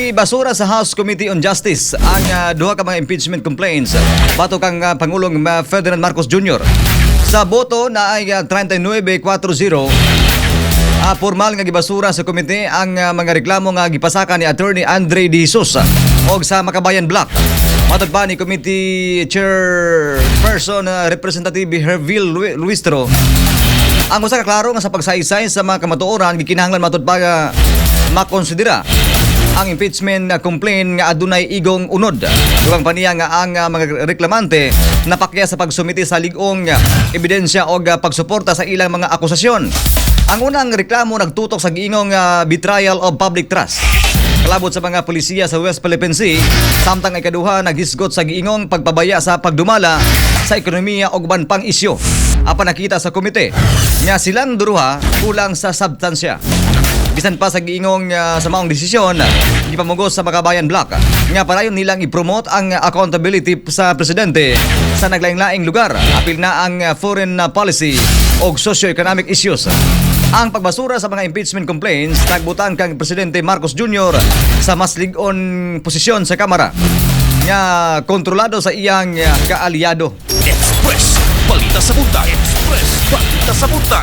Gibasura sa House Committee on Justice ang duha ka mga impeachment complaints batok kang Pangulong Ferdinand Marcos Jr. Sa boto na ay 39-40, formal nga gibasura sa komite ang mga reklamo nga gipasaka ni Attorney Andre De Jesus og sa Makabayan Block. Matod pa ni Committee Chairperson Representative Herville Luistro, ang usa ka klaro nga sa pagsaysay sa mga kamatuoran gikinahanglan matod pa makonsidera ang impeachment complaint nga adunay igong unod. Dugang paniya nga ang mga reklamante napakya sa pagsumiti sa ligong ebidensya o pagsuporta sa ilang mga akusasyon. Ang unang reklamo nagtutok sa giingong betrayal of public trust. Kalabot sa mga polisiya sa West Philippine Sea, samtang ikaduha naghisgot sa giingong pagpabaya sa pagdumala sa ekonomiya o guban pang isyo. Apan nakita sa komite nga silang duruha kulang sa substansya. Bisan pa sa giingong sa maong desisyon, gipamugos sa Makabayan Block nga parayon nilang i-promote ang accountability sa presidente sa naglaing-laing lugar, apil na ang foreign policy o socio-economic issues. Ang pagbasura sa mga impeachment complaints nagbutang kang Presidente Marcos Jr. sa mas lig-on posisyon sa Kamara nga kontrolado sa iyang kaalyado. Express, balita sa bunta. Express, balita sa bunta.